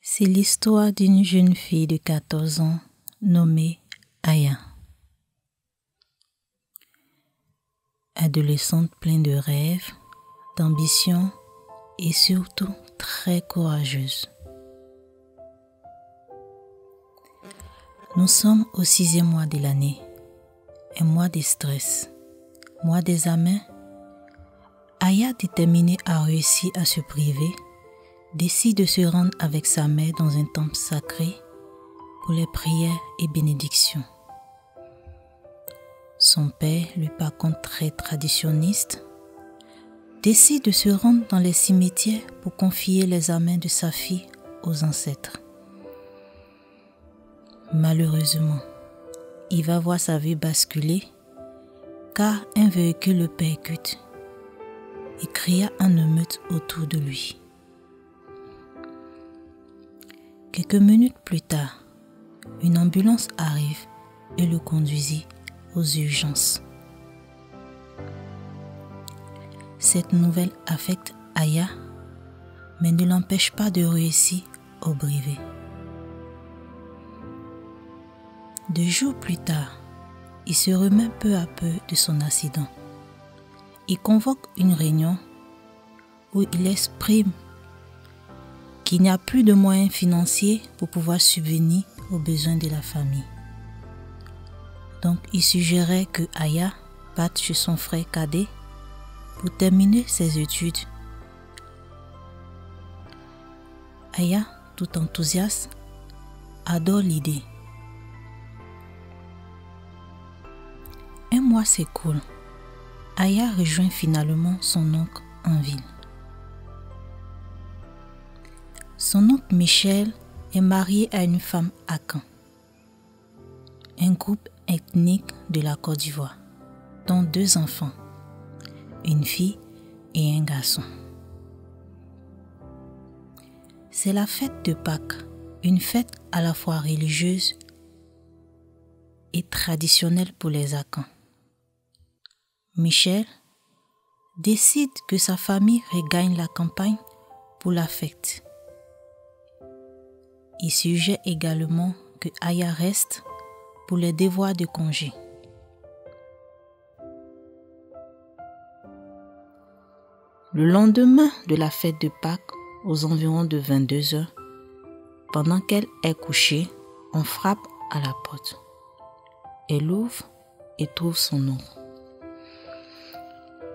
C'est l'histoire d'une jeune fille de 14 ans nommée Aya. Adolescente pleine de rêves, d'ambition et surtout très courageuse. Nous sommes au 6e mois de l'année, un mois de stress, mois d'examen. Aya, déterminée à réussir à se priver, décide de se rendre avec sa mère dans un temple sacré pour les prières et bénédictions. Son père, lui par contre très traditionniste, décide de se rendre dans les cimetières pour confier l'examen de sa fille aux ancêtres. Malheureusement, il va voir sa vie basculer car un véhicule le percute et cria en émeute autour de lui. Quelques minutes plus tard, une ambulance arrive et le conduisit aux urgences. Cette nouvelle affecte Aya, mais ne l'empêche pas de réussir au brevet. 2 jours plus tard, il se remet peu à peu de son accident. Il convoque une réunion où il exprime qu'il n'y a plus de moyens financiers pour pouvoir subvenir aux besoins de la famille. Donc, il suggérait que Aya parte chez son frère cadet pour terminer ses études. Aya, tout enthousiaste, adore l'idée. Un mois s'écoule. Aya rejoint finalement son oncle en ville. Son oncle Michel est marié à une femme Akan, un groupe ethnique de la Côte d'Ivoire, dont 2 enfants, une fille et un garçon. C'est la fête de Pâques, une fête à la fois religieuse et traditionnelle pour les Akans. Michel décide que sa famille regagne la campagne pour la fête. Il suggère également que Aya reste pour les devoirs de congé. Le lendemain de la fête de Pâques, aux environs de 22 heures, pendant qu'elle est couchée, on frappe à la porte. Elle ouvre et trouve son oncle.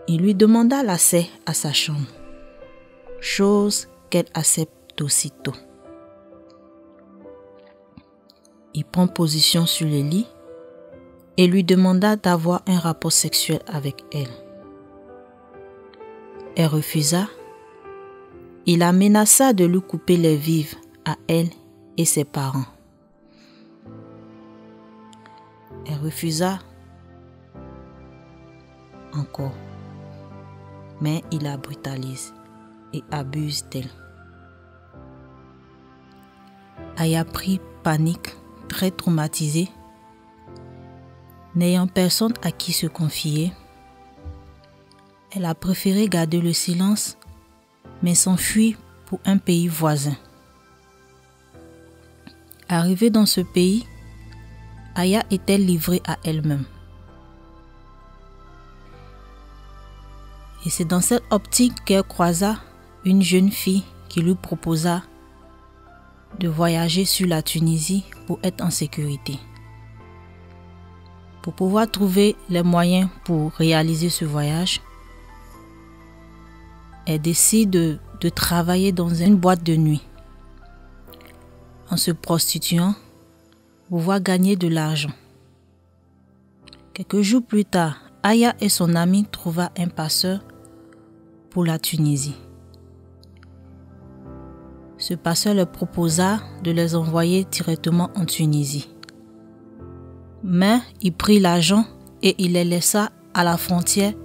Il lui demanda l'accès à sa chambre, chose qu'elle accepte aussitôt. Il prend position sur le lit et lui demanda d'avoir un rapport sexuel avec elle. Elle refusa. Il la menaça de lui couper les vivres à elle et ses parents. Elle refusa encore, mais il la brutalise et abuse d'elle. Aya prit panique, très traumatisée, n'ayant personne à qui se confier. Elle a préféré garder le silence, mais s'enfuir pour un pays voisin. Arrivée dans ce pays, Aya était livrée à elle-même. Et c'est dans cette optique qu'elle croisa une jeune fille qui lui proposa de voyager sur la Tunisie pour être en sécurité. Pour pouvoir trouver les moyens pour réaliser ce voyage, elle décide de travailler dans une boîte de nuit. En se prostituant, pour pouvoir gagner de l'argent. Quelques jours plus tard, Aya et son ami trouva un passeur pour la Tunisie. Ce passeur leur proposa de les envoyer directement en Tunisie. Mais il prit l'argent et il les laissa à la frontière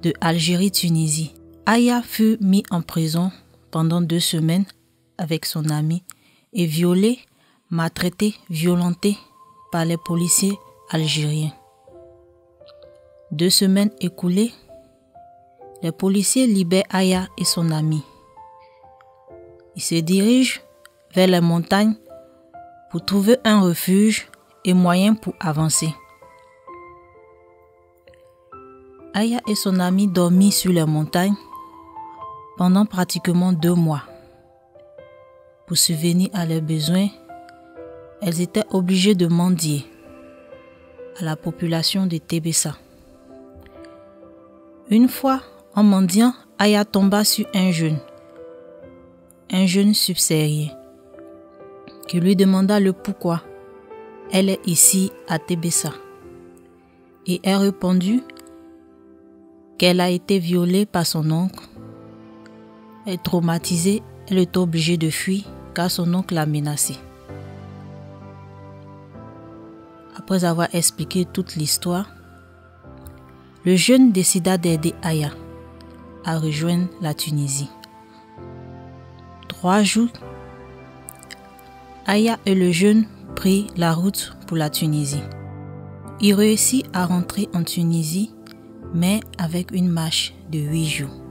de Algérie-Tunisie. Aya fut mis en prison pendant 2 semaines avec son ami et violée, maltraitée, violentée par les policiers algériens. 2 semaines écoulées, les policiers libèrent Aya et son ami. Ils se dirigent vers les montagnes pour trouver un refuge et moyen pour avancer. Aya et son ami dormirent sur les montagnes pendant pratiquement 2 mois. Pour subvenir à leurs besoins, elles étaient obligées de mendier à la population de Tébessa. Une fois, en mendiant, Aya tomba sur un jeune subsaharien, qui lui demanda le pourquoi elle est ici à Tébessa. Et elle répondit qu'elle a été violée par son oncle. Elle est traumatisée, elle est obligée de fuir car son oncle l'a menacée. Après avoir expliqué toute l'histoire, le jeune décida d'aider Aya à rejoindre la Tunisie. 3 jours, Aya et le jeune prirent la route pour la Tunisie. Il réussit à rentrer en Tunisie, mais avec une marche de 8 jours.